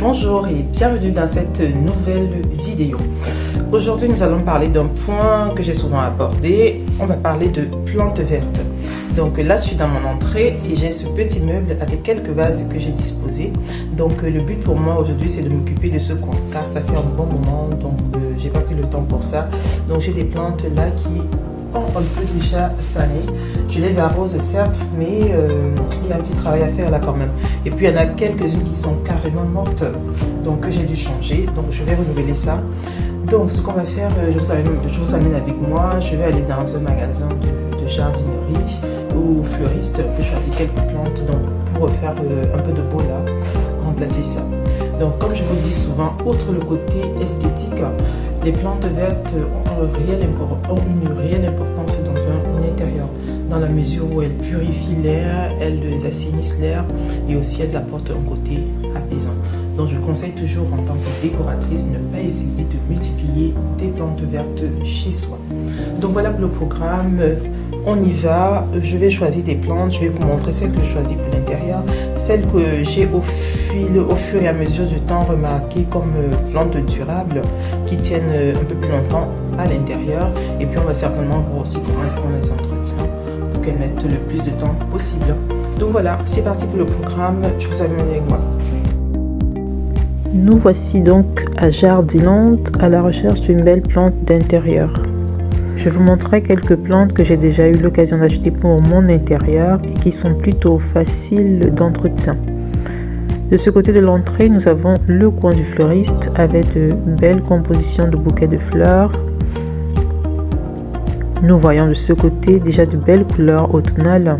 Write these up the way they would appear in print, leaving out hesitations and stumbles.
Bonjour et bienvenue dans cette nouvelle vidéo. Aujourd'hui nous allons parler d'un point que j'ai souvent abordé. On va parler de plantes vertes. Donc là je suis dans mon entrée et j'ai ce petit meuble avec quelques vases que j'ai disposés. Donc le but pour moi aujourd'hui c'est de m'occuper de ce coin car ça fait un bon moment donc j'ai pas pris le temps pour ça. Donc j'ai des plantes là qui ont un peu déjà fané. Je les arrose certes, mais il y a un petit travail à faire là quand même. Et puis il y en a quelques-unes qui sont carrément mortes, donc que j'ai dû changer. Donc je vais renouveler ça. Donc ce qu'on va faire, je vous amène avec moi. Je vais aller dans un magasin de jardinerie ou fleuriste pour choisir quelques plantes donc, pour faire un peu de beau là, remplacer ça. Donc comme je vous dis souvent, outre le côté esthétique, les plantes vertes ont une réelle importance dans un intérieur, dans la mesure où elles purifient l'air, elles assainissent l'air et aussi elles apportent un côté apaisant. Donc je conseille toujours en tant que décoratrice de ne pas essayer de multiplier des plantes vertes chez soi. Donc voilà pour le programme. On y va, je vais choisir des plantes, je vais vous montrer celles que je choisis pour l'intérieur, celles que j'ai au fur et à mesure du temps remarquées comme plantes durables qui tiennent un peu plus longtemps à l'intérieur. Et puis on va certainement voir aussi comment est-ce qu'on les entretient pour qu'elles mettent le plus de temps possible. Donc voilà, c'est parti pour le programme, je vous amène avec moi. Nous voici donc à Jardiland à la recherche d'une belle plante d'intérieur. Je vous montrerai quelques plantes que j'ai déjà eu l'occasion d'acheter pour mon intérieur et qui sont plutôt faciles d'entretien. De ce côté de l'entrée, nous avons le coin du fleuriste avec de belles compositions de bouquets de fleurs. Nous voyons de ce côté déjà de belles couleurs automnales.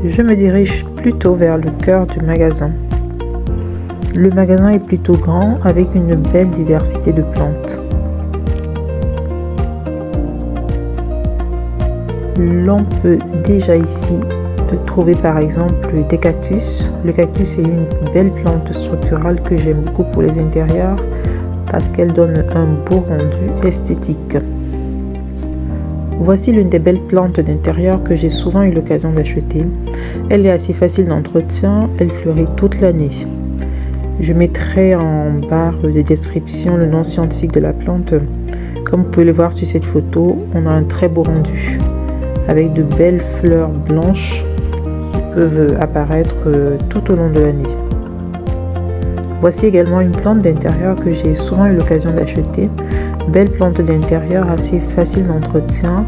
Je me dirige plutôt vers le cœur du magasin. Le magasin est plutôt grand avec une belle diversité de plantes. L'on peut déjà ici trouver par exemple des cactus. Le cactus est une belle plante structurale que j'aime beaucoup pour les intérieurs parce qu'elle donne un beau rendu esthétique. Voici l'une des belles plantes d'intérieur que j'ai souvent eu l'occasion d'acheter. Elle est assez facile d'entretien, elle fleurit toute l'année. Je mettrai en barre de description le nom scientifique de la plante. Comme vous pouvez le voir sur cette photo, on a un très beau rendu avec de belles fleurs blanches qui peuvent apparaître tout au long de l'année. Voici également une plante d'intérieur que j'ai souvent eu l'occasion d'acheter. Belle plante d'intérieur assez facile d'entretien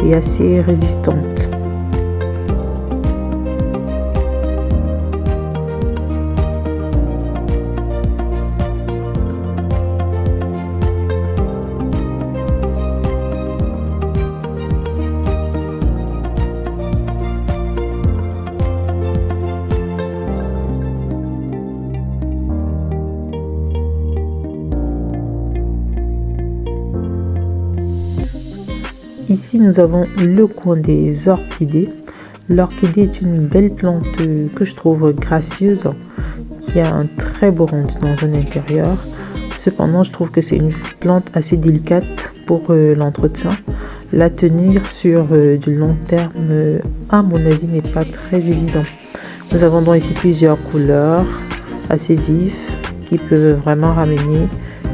et assez résistante. Ici, nous avons le coin des orchidées. L'orchidée est une belle plante que je trouve gracieuse, qui a un très beau rendu dans un intérieur. Cependant, je trouve que c'est une plante assez délicate pour l'entretien. La tenir sur du long terme, à mon avis, n'est pas très évident. Nous avons donc ici plusieurs couleurs assez vives qui peuvent vraiment ramener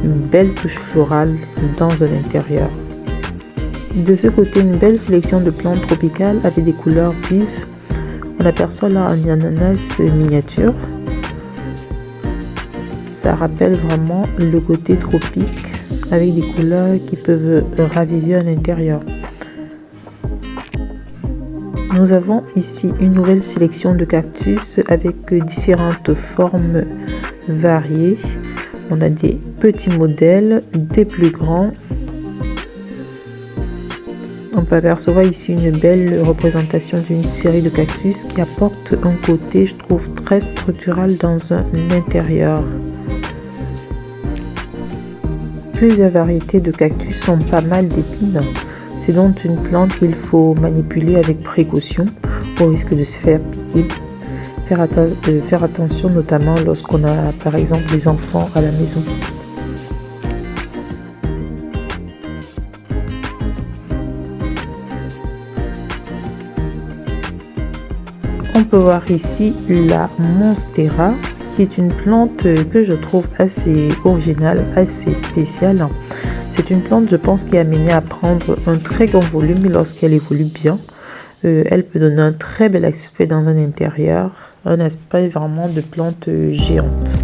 une belle touche florale dans un intérieur. De ce côté, une belle sélection de plantes tropicales avec des couleurs vives. On aperçoit là un ananas miniature. Ça rappelle vraiment le côté tropique avec des couleurs qui peuvent raviver à l'intérieur. Nous avons ici une nouvelle sélection de cactus avec différentes formes variées. On a des petits modèles, des plus grands. On peut apercevoir ici une belle représentation d'une série de cactus qui apporte un côté, je trouve, très structural dans un intérieur. Plusieurs variétés de cactus ont pas mal d'épines. C'est donc une plante qu'il faut manipuler avec précaution au risque de se faire piquer. Faire attention notamment lorsqu'on a par exemple des enfants à la maison. peut voir ici la Monstera, qui est une plante que je trouve assez originale, assez spéciale. C'est une plante, je pense, qui est amenée à prendre un très grand volume lorsqu'elle évolue bien. Elle peut donner un très bel aspect dans un intérieur, un aspect vraiment de plante géante.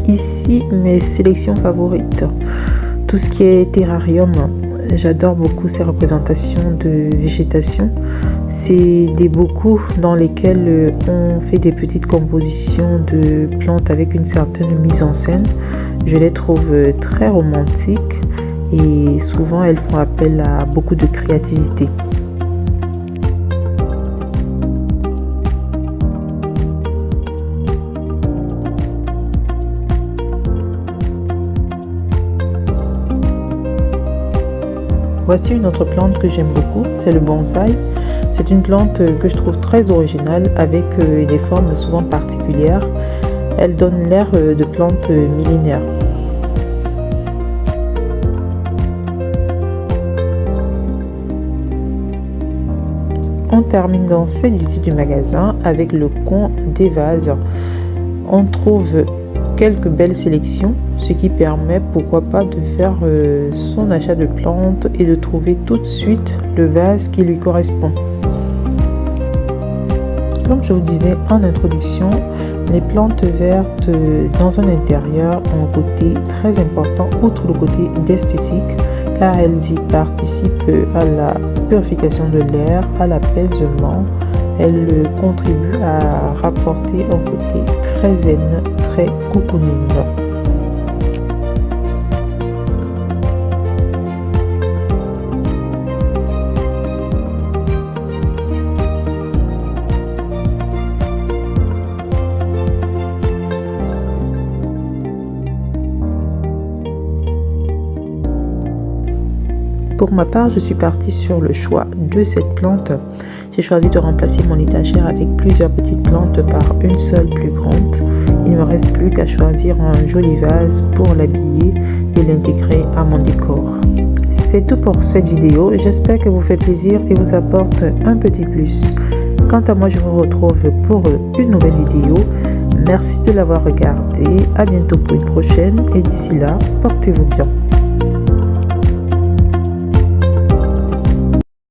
Ici, mes sélections favorites. Tout ce qui est terrarium, j'adore beaucoup ces représentations de végétation. C'est des bocaux dans lesquels on fait des petites compositions de plantes avec une certaine mise en scène. Je les trouve très romantiques et souvent elles font appel à beaucoup de créativité. Voici une autre plante que j'aime beaucoup, c'est le bonsaï. C'est une plante que je trouve très originale avec des formes souvent particulières. Elle donne l'air de plante millénaire. On termine dans cette visite du magasin avec le coin des vases. On trouve quelques belles sélections, ce qui permet pourquoi pas de faire son achat de plantes et de trouver tout de suite le vase qui lui correspond. Comme je vous disais en introduction, les plantes vertes dans un intérieur ont un côté très important, outre le côté d'esthétique, car elles y participent à la purification de l'air, à l'apaisement. Elles contribuent à rapporter un côté très zen, très cocooning. Pour ma part, je suis partie sur le choix de cette plante. J'ai choisi de remplacer mon étagère avec plusieurs petites plantes par une seule plus grande. Il ne me reste plus qu'à choisir un joli vase pour l'habiller et l'intégrer à mon décor. C'est tout pour cette vidéo. J'espère qu'elle vous fait plaisir et vous apporte un petit plus. Quant à moi, je vous retrouve pour une nouvelle vidéo. Merci de l'avoir regardé. À bientôt pour une prochaine et d'ici là, portez-vous bien.